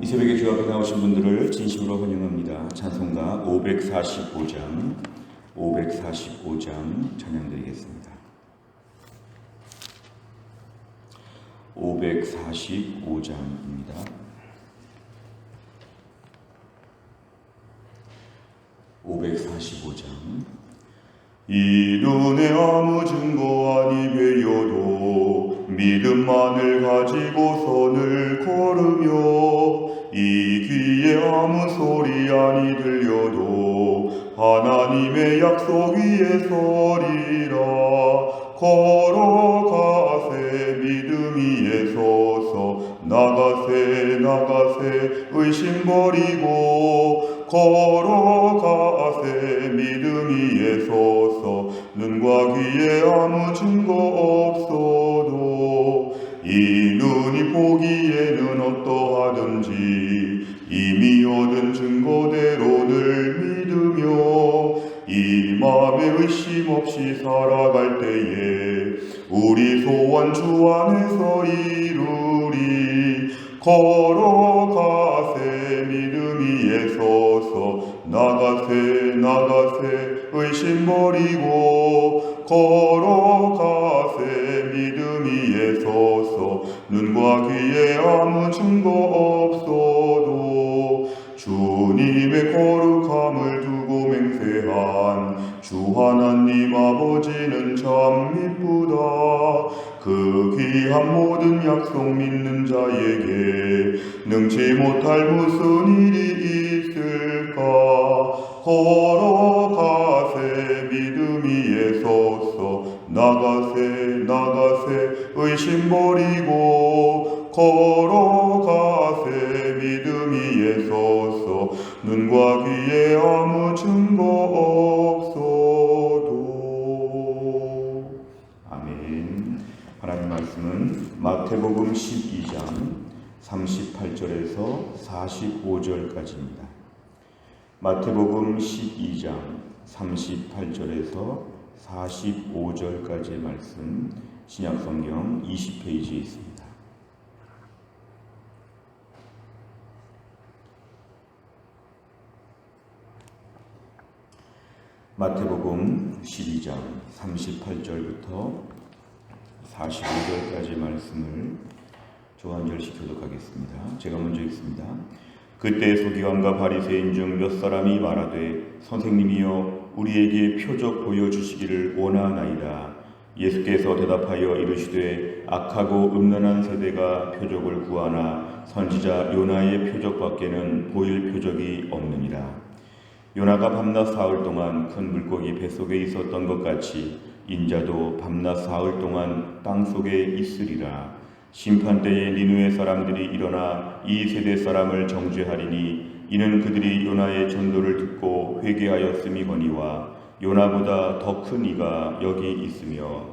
이 새벽에 주 앞에 나오신 분들을 진심으로 환영합니다. 찬송가 545장 찬양드리겠습니다. 545장입니다. 이 눈에 아무 증거 아니 되어도 믿음만을 가지고 선을 걸으며 이 귀에 아무 소리 아니 들려도 하나님의 약속 위에 서리라. 걸어가세 믿음 위에 서서 나가세 의심 버리고 걸어가세 믿음 위에 서서 눈과 귀에 아무 증거 없어도 이 눈이 보기에는 어떠하든지 이미 얻은 증거대로 늘 믿으며 이 마음에 의심 없이 살아갈 때에 우리 소원 주 안에서 이루리. 걸어가세 믿음 위에 서서 나가세 의심 버리고 걸어가세 믿음 위에 서서 눈과 귀에 아무 증거 없어도 주님의 거룩함을 두고 맹세한 주 하나님 아버지는 참 미쁘다. 그 귀한 모든 약속 믿는 자에게 능치 못할 무슨 일이 있을까. 걸어가세 믿음 위에 서서 나가세 의심 버리고 걸어가세 믿음 위에 서서 눈과 귀에 아무 증거 없어도. 아멘. 하나님 말씀은 마태복음 12장 38절에서 45절까지입니다. 마태복음 12장 38절에서 45절까지의 말씀, 신약성경 20페이지에 있습니다. 마태복음 12장 38절부터 45절까지의 말씀을 저 한 절씩 교독하겠습니다. 제가 먼저 읽습니다. 그때 서기관과 바리새인 중 몇 사람이 말하되 선생님이여 우리에게 표적 보여주시기를 원하나이다. 예수께서 대답하여 이르시되 악하고 음란한 세대가 표적을 구하나 선지자 요나의 표적밖에는 보일 표적이 없느니라. 요나가 밤낮 사흘 동안 큰 물고기 뱃속에 있었던 것 같이 인자도 밤낮 사흘 동안 땅속에 있으리라. 심판때에 니느웨 사람들이 일어나 이 세대 사람을 정죄하리니 이는 그들이 요나의 전도를 듣고 회개하였음이거니와 요나보다 더 큰 이가 여기 있으며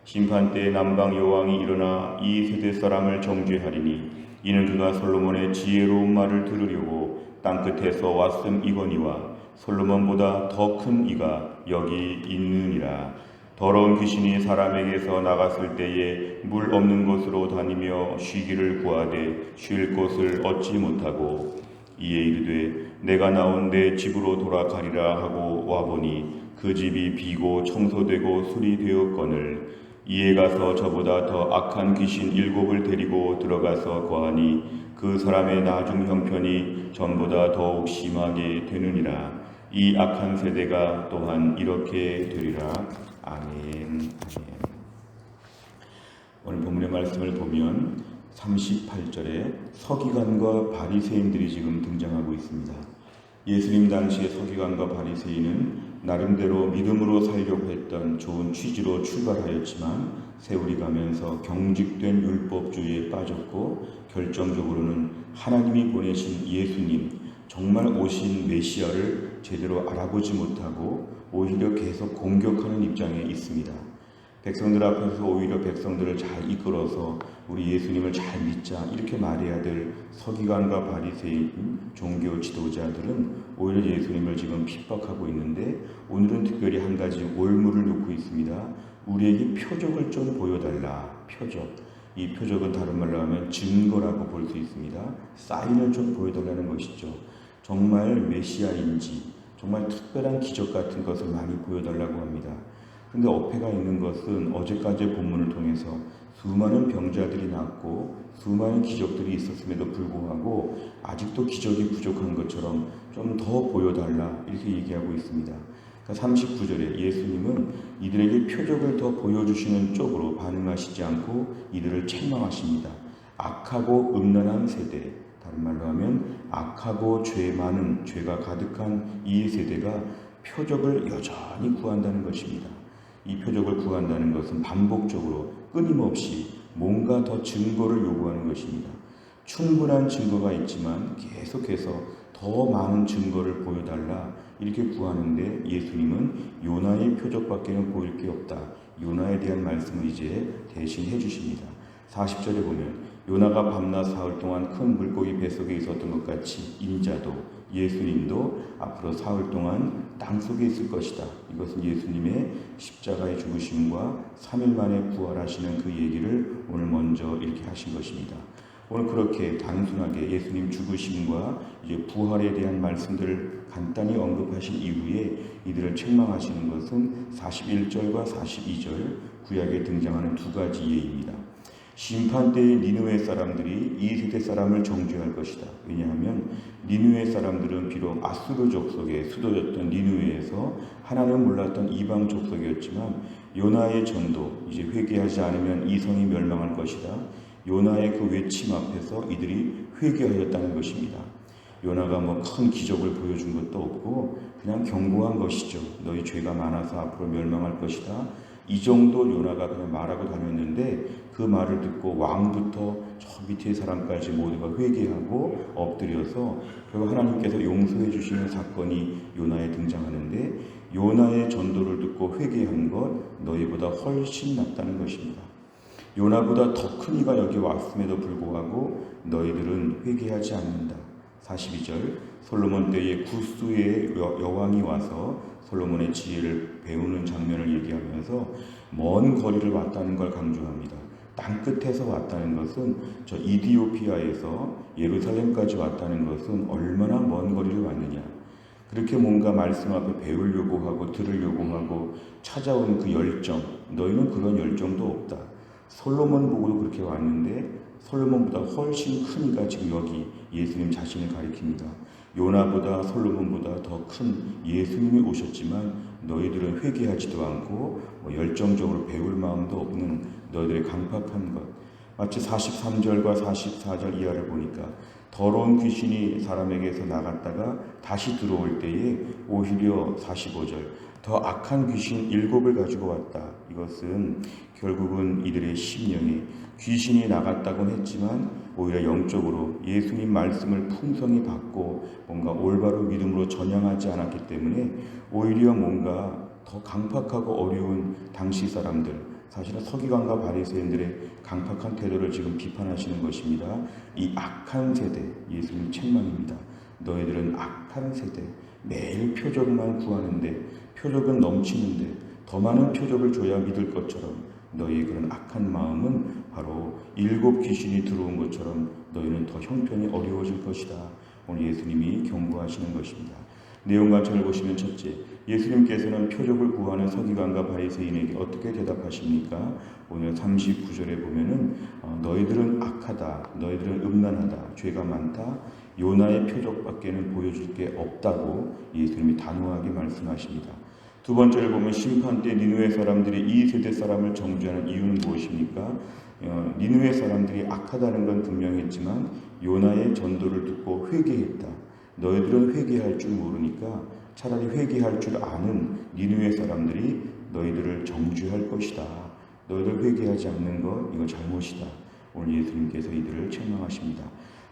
심판때 남방 여왕이 일어나 이 세대 사람을 정죄하리니 이는 그가 솔로몬의 지혜로운 말을 들으려고 땅끝에서 왔음이거니와 솔로몬보다 더 큰 이가 여기 있느니라. 더러운 귀신이 사람에게서 나갔을 때에 물 없는 곳으로 다니며 쉬기를 구하되 쉴 곳을 얻지 못하고 이에 이르되 내가 나온 내 집으로 돌아가리라 하고 와보니 그 집이 비고 청소되고 수리되었거늘 이에 가서 저보다 더 악한 귀신 7을 데리고 들어가서 거하니 그 사람의 나중 형편이 전보다 더욱 심하게 되느니라. 이 악한 세대가 또한 이렇게 되리라. 아멘. 오늘 본문의 말씀을 보면 38절에 서기관과 바리새인들이 지금 등장하고 있습니다. 예수님 당시의 서기관과 바리새인은 나름대로 믿음으로 살려고 했던 좋은 취지로 출발하였지만 세월이 가면서 경직된 율법주의에 빠졌고 결정적으로는 하나님이 보내신 예수님, 정말 오신 메시아를 제대로 알아보지 못하고 오히려 계속 공격하는 입장에 있습니다. 백성들 앞에서 오히려 백성들을 잘 이끌어서 우리 예수님을 잘 믿자 이렇게 말해야 될 서기관과 바리새인 종교 지도자들은 오히려 예수님을 지금 핍박하고 있는데 오늘은 특별히 한 가지 올무를 놓고 있습니다. 우리에게 표적을 좀 보여달라. 표적. 이 표적은 다른 말로 하면 증거라고 볼 수 있습니다. 사인을 좀 보여달라는 것이죠. 정말 메시아인지 정말 특별한 기적 같은 것을 많이 보여달라고 합니다. 그런데 어폐가 있는 것은 어제까지의 본문을 통해서 수많은 병자들이 낫고 수많은 기적들이 있었음에도 불구하고 아직도 기적이 부족한 것처럼 좀 더 보여달라 이렇게 얘기하고 있습니다. 39절에 예수님은 이들에게 표적을 더 보여주시는 쪽으로 반응하시지 않고 이들을 책망하십니다. 악하고 음란한 세대, 다른 말로 하면 악하고 죄 많은, 죄가 가득한 이 세대가 표적을 여전히 구한다는 것입니다. 이 표적을 구한다는 것은 반복적으로 끊임없이 뭔가 더 증거를 요구하는 것입니다. 충분한 증거가 있지만 계속해서 더 많은 증거를 보여달라 이렇게 구하는데 예수님은 요나의 표적밖에는 보일 게 없다. 요나에 대한 말씀을 이제 대신 해주십니다. 40절에 보면 요나가 밤낮 사흘 동안 큰 물고기 뱃속에 있었던 것 같이 인자도 예수님도 앞으로 사흘 동안 땅속에 있을 것이다. 이것은 예수님의 십자가의 죽으심과 3일 만에 부활하시는 그 얘기를 오늘 먼저 이렇게 하신 것입니다. 오늘 그렇게 단순하게 예수님 죽으심과 이제 부활에 대한 말씀들을 간단히 언급하신 이후에 이들을 책망하시는 것은 41절과 42절 구약에 등장하는 두 가지 예입니다. 심판 때의 니느웨 사람들이 이 세대 사람을 정죄할 것이다. 왜냐하면 니느웨 사람들은 비록 아수르 족속의 수도였던 니느웨에서 하나는 몰랐던 이방 족속이었지만 요나의 전도, 이제 회개하지 않으면 이 성이 멸망할 것이다. 요나의 그 외침 앞에서 이들이 회개하였다는 것입니다. 요나가 뭐 큰 기적을 보여준 것도 없고 그냥 경고한 것이죠. 너희 죄가 많아서 앞으로 멸망할 것이다. 이 정도 요나가 그냥 말하고 다녔는데 그 말을 듣고 왕부터 저 밑에 사람까지 모두가 회개하고 엎드려서 결국 하나님께서 용서해 주시는 사건이 요나에 등장하는데 요나의 전도를 듣고 회개한 것 너희보다 훨씬 낫다는 것입니다. 요나보다 더 큰 이가 여기 왔음에도 불구하고 너희들은 회개하지 않는다. 42절 솔로몬 때에 구스의 여왕이 와서 솔로몬의 지혜를 배우는 장면을 얘기하면서 먼 거리를 왔다는 걸 강조합니다. 땅끝에서 왔다는 것은 저 이디오피아에서 예루살렘까지 왔다는 것은 얼마나 먼 거리를 왔느냐. 그렇게 뭔가 말씀 앞에 배우려고 하고 들으려고 하고 찾아온 그 열정, 너희는 그런 열정도 없다. 솔로몬 보고도 그렇게 왔는데 솔로몬보다 훨씬 큰 이가 지금 여기 예수님 자신을 가리킵니다. 요나보다 솔로몬보다 더 큰 예수님이 오셨지만 너희들은 회개하지도 않고 열정적으로 배울 마음도 없는 너희들의 강팍한 것. 마치 43절과 44절 이하를 보니까 더러운 귀신이 사람에게서 나갔다가 다시 들어올 때에 오히려 45절 더 악한 귀신 7을 가지고 왔다. 이것은 결국은 이들의 심령에 귀신이 나갔다고는 했지만 오히려 영적으로 예수님 말씀을 풍성히 받고 뭔가 올바른 믿음으로 전향하지 않았기 때문에 오히려 뭔가 더 강팍하고 어려운 당시 사람들, 사실은 서기관과 바리새인들의 강팍한 태도를 지금 비판하시는 것입니다. 이 악한 세대, 예수님 책망입니다. 너희들은 악한 세대, 매일 표적만 구하는데 표적은 넘치는데 더 많은 표적을 줘야 믿을 것처럼 너희의 그런 악한 마음은 바로 7 귀신이 들어온 것처럼 너희는 더 형편이 어려워질 것이다. 오늘 예수님이 경고하시는 것입니다. 내용 관점을 보시면 첫째, 예수님께서는 표적을 구하는 서기관과 바리새인에게 어떻게 대답하십니까? 오늘 39절에 보면은 너희들은 악하다, 너희들은 음란하다, 죄가 많다, 요나의 표적밖에는 보여줄 게 없다고 예수님이 단호하게 말씀하십니다. 두 번째를 보면 심판 때 니느웨 사람들이 이 세대 사람을 정죄하는 이유는 무엇입니까? 니느웨 사람들이 악하다는 건 분명했지만 요나의 전도를 듣고 회개했다. 너희들은 회개할 줄 모르니까 차라리 회개할 줄 아는 니느웨 사람들이 너희들을 정죄할 것이다. 너희들 회개하지 않는 것 이거 잘못이다. 오늘 예수님께서 이들을 책망하십니다.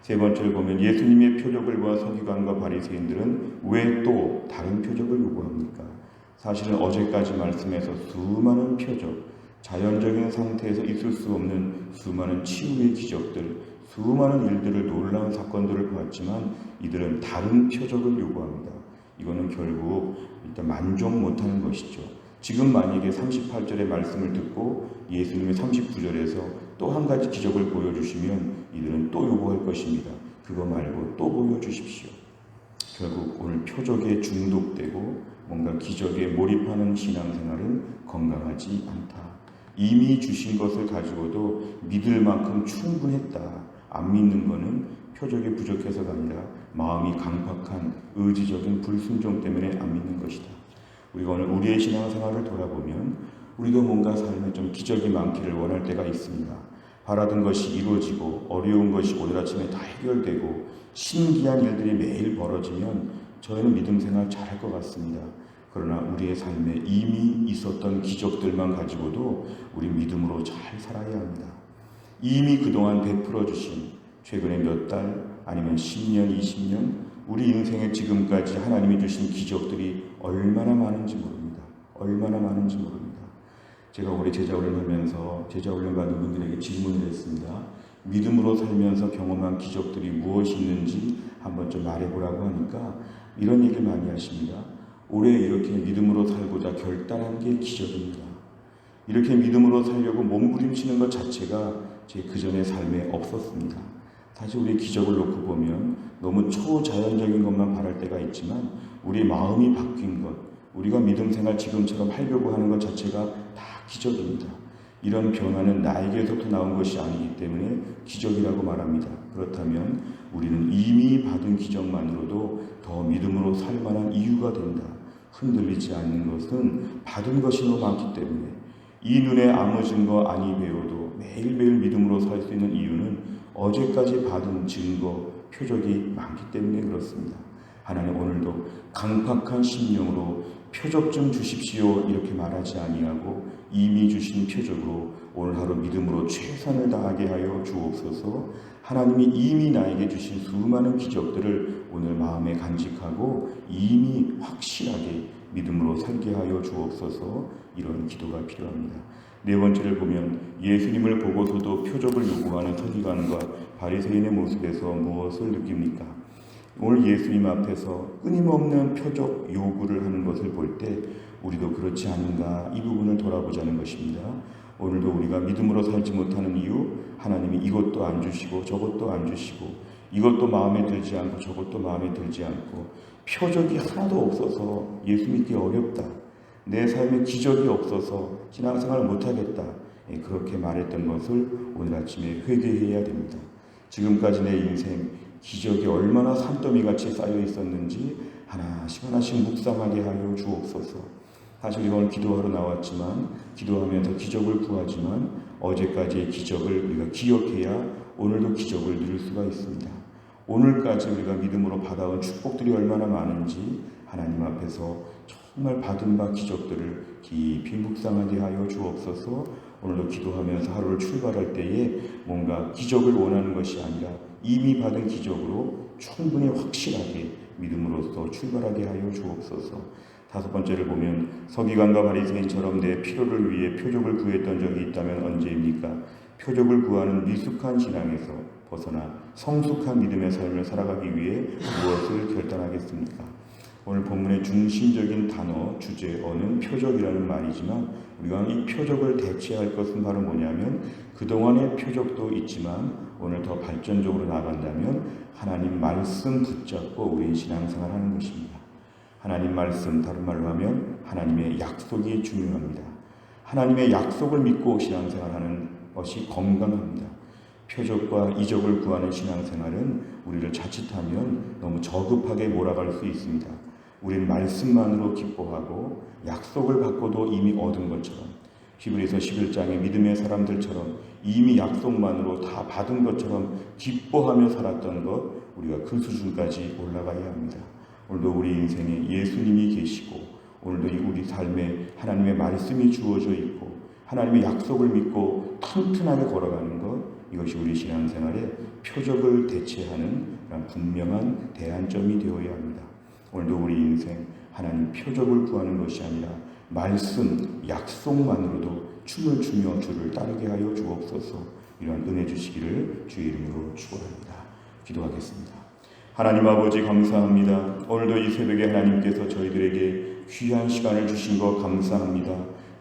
세 번째를 보면 예수님의 표적을 본 서기관과 바리새인들은 왜 또 다른 표적을 요구합니까? 사실은 어제까지 말씀에서 수많은 표적, 자연적인 상태에서 있을 수 없는 수많은 치유의 기적들, 수많은 일들을 놀라운 사건들을 보았지만 이들은 다른 표적을 요구합니다. 이거는 결국 일단 만족 못하는 것이죠. 지금 만약에 38절의 말씀을 듣고 예수님의 39절에서 또 한 가지 기적을 보여주시면 이들은 또 요구할 것입니다. 그거 말고 또 보여주십시오. 결국 오늘 표적에 중독되고 뭔가 기적에 몰입하는 신앙생활은 건강하지 않다. 이미 주신 것을 가지고도 믿을 만큼 충분했다. 안 믿는 것은 표적이 부족해서가 아니라 마음이 강팍한 의지적인 불순종 때문에 안 믿는 것이다. 우리가 오늘 우리의 신앙생활을 돌아보면 우리도 뭔가 삶에 좀 기적이 많기를 원할 때가 있습니다. 바라던 것이 이루어지고 어려운 것이 오늘 아침에 다 해결되고 신기한 일들이 매일 벌어지면 저희는 믿음 생활 잘할 것 같습니다. 그러나 우리의 삶에 이미 있었던 기적들만 가지고도 우리 믿음으로 잘 살아야 합니다. 이미 그동안 베풀어 주신 최근에 몇 달 아니면 10년, 20년 우리 인생에 지금까지 하나님이 주신 기적들이 얼마나 많은지 모릅니다. 얼마나 많은지 모릅니다. 제가 올해 제자훈련하면서 제자훈련 받은 분들에게 질문을 했습니다. 믿음으로 살면서 경험한 기적들이 무엇이 있는지 한번 좀 말해보라고 하니까 이런 얘기를 많이 하십니다. 올해 이렇게 믿음으로 살고자 결단한 게 기적입니다. 이렇게 믿음으로 살려고 몸부림치는 것 자체가 제 그전의 삶에 없었습니다. 사실 우리 기적을 놓고 보면 너무 초자연적인 것만 바랄 때가 있지만 우리 마음이 바뀐 것, 우리가 믿음 생활 지금처럼 하려고 하는 것 자체가 다 기적입니다. 이런 변화는 나에게서부터 나온 것이 아니기 때문에 기적이라고 말합니다. 그렇다면 우리는 이미 받은 기적만으로도 더 믿음으로 살 만한 이유가 된다. 흔들리지 않는 것은 받은 것이 너무 많기 때문에 이 눈에 아무 증거 아니 배워도 매일매일 믿음으로 살 수 있는 이유는 어제까지 받은 증거, 표적이 많기 때문에 그렇습니다. 하나님 오늘도 강팍한 심령으로 표적 좀 주십시오 이렇게 말하지 아니하고 이미 주신 표적으로 오늘 하루 믿음으로 최선을 다하게 하여 주옵소서. 하나님이 이미 나에게 주신 수많은 기적들을 오늘 마음에 간직하고 이미 확실하게 믿음으로 살게 하여 주옵소서. 이런 기도가 필요합니다. 네 번째를 보면 예수님을 보고서도 표적을 요구하는 서기관과 바리새인의 모습에서 무엇을 느낍니까? 오늘 예수님 앞에서 끊임없는 표적 요구를 하는 것을 볼 때 우리도 그렇지 않은가 이 부분을 돌아보자는 것입니다. 오늘도 우리가 믿음으로 살지 못하는 이유, 하나님이 이것도 안 주시고 저것도 안 주시고 이것도 마음에 들지 않고 저것도 마음에 들지 않고 표적이 하나도 없어서 예수 믿기 어렵다. 내 삶에 기적이 없어서 신앙생활을 못하겠다. 그렇게 말했던 것을 오늘 아침에 회개해야 됩니다. 지금까지 내 인생 기적이 얼마나 산더미같이 쌓여 있었는지 하나씩 하나씩 묵상하게 하여 주옵소서. 사실 이건 기도하러 나왔지만 기도하면서 기적을 구하지만 어제까지의 기적을 우리가 기억해야 오늘도 기적을 누릴 수가 있습니다. 오늘까지 우리가 믿음으로 받아온 축복들이 얼마나 많은지 하나님 앞에서 정말 받은 바 기적들을 깊이 묵상하게 하여 주옵소서. 오늘도 기도하면서 하루를 출발할 때에 뭔가 기적을 원하는 것이 아니라 이미 받은 기적으로 충분히 확실하게 믿음으로써 출발하게 하여 주옵소서. 다섯 번째를 보면 서기관과 바리새인처럼 내 필요를 위해 표적을 구했던 적이 있다면 언제입니까? 표적을 구하는 미숙한 신앙에서 벗어나 성숙한 믿음의 삶을 살아가기 위해 무엇을 결단하겠습니까? 오늘 본문의 중심적인 단어, 주제어는 표적이라는 말이지만 우리가 이 표적을 대체할 것은 바로 뭐냐면 그동안의 표적도 있지만 오늘 더 발전적으로 나아간다면 하나님 말씀 붙잡고 우리의 신앙생활 하는 것입니다. 하나님 말씀, 다른 말로 하면 하나님의 약속이 중요합니다. 하나님의 약속을 믿고 신앙생활하는 것이 건강합니다. 표적과 이적을 구하는 신앙생활은 우리를 자칫하면 너무 저급하게 몰아갈 수 있습니다. 우린 말씀만으로 기뻐하고 약속을 받고도 이미 얻은 것처럼 히브리서 11장의 믿음의 사람들처럼 이미 약속만으로 다 받은 것처럼 기뻐하며 살았던 것 우리가 그 수준까지 올라가야 합니다. 오늘도 우리 인생에 예수님이 계시고 오늘도 우리 삶에 하나님의 말씀이 주어져 있고 하나님의 약속을 믿고 튼튼하게 걸어가는 것 이것이 우리 신앙생활의 표적을 대체하는 분명한 대안점이 되어야 합니다. 오늘도 우리 인생 하나님 표적을 구하는 것이 아니라 말씀, 약속만으로도 춤을 추며 주를 따르게 하여 주옵소서. 이러한 은혜 주시기를 주의 이름으로 축원합니다. 기도하겠습니다. 하나님 아버지 감사합니다. 오늘도 이 새벽에 하나님께서 저희들에게 귀한 시간을 주신 것 감사합니다.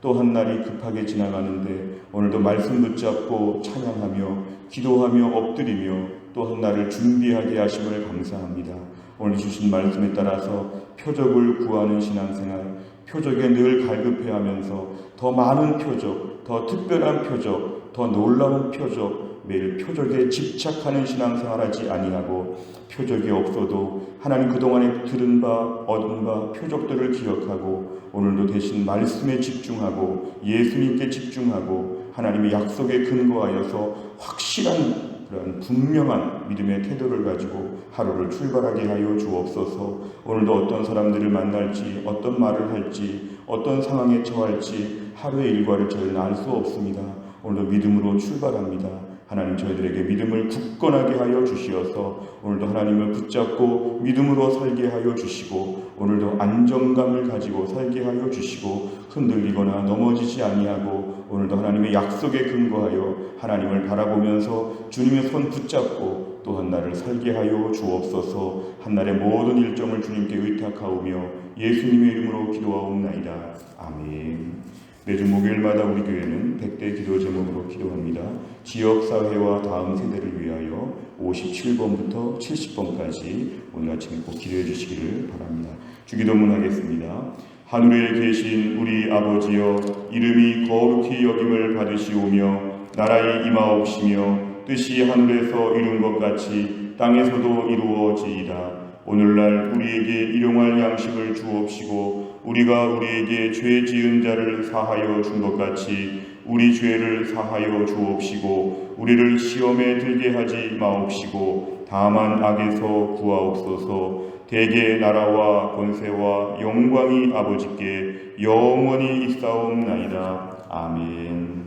또 한 날이 급하게 지나가는데 오늘도 말씀 붙잡고 찬양하며 기도하며 엎드리며 또한 날을 준비하게 하심을 감사합니다. 오늘 주신 말씀에 따라서 표적을 구하는 신앙생활, 표적에 늘 갈급해하면서 더 많은 표적, 더 특별한 표적, 더 놀라운 표적, 매일 표적에 집착하는 신앙생활하지 아니하고 표적이 없어도 하나님 그동안에 들은 바 얻은 바 표적들을 기억하고 오늘도 대신 말씀에 집중하고 예수님께 집중하고 하나님의 약속에 근거하여서 확실한 그런 분명한 믿음의 태도를 가지고 하루를 출발하게 하여 주옵소서. 오늘도 어떤 사람들을 만날지, 어떤 말을 할지, 어떤 상황에 처할지 하루의 일과를 저희는 알 수 없습니다. 오늘도 믿음으로 출발합니다. 하나님 저희들에게 믿음을 굳건하게 하여 주시어서 오늘도 하나님을 붙잡고 믿음으로 살게 하여 주시고 오늘도 안정감을 가지고 살게 하여 주시고 흔들리거나 넘어지지 아니하고 오늘도 하나님의 약속에 근거하여 하나님을 바라보면서 주님의 손 붙잡고 또한 날을 살게 하여 주옵소서. 한날의 모든 일정을 주님께 의탁하오며 예수님의 이름으로 기도하옵나이다. 아멘. 매주 목요일마다 우리 교회는 100대 기도 제목으로 기도합니다. 지역사회와 다음 세대를 위하여 57번부터 70번까지 오늘 아침에 꼭 기도해 주시기를 바랍니다. 주기도문 하겠습니다. 하늘에 계신 우리 아버지여, 이름이 거룩히 여김을 받으시오며 나라의 임하옵시며 뜻이 하늘에서 이룬 것 같이 땅에서도 이루어지이다. 오늘날 우리에게 일용할 양식을 주옵시고 우리가 우리에게 죄 지은 자를 사하여 준 것 같이 우리 죄를 사하여 주옵시고 우리를 시험에 들게 하지 마옵시고 다만 악에서 구하옵소서. 대개 나라와 권세와 영광이 아버지께 영원히 있사옵나이다. 아멘.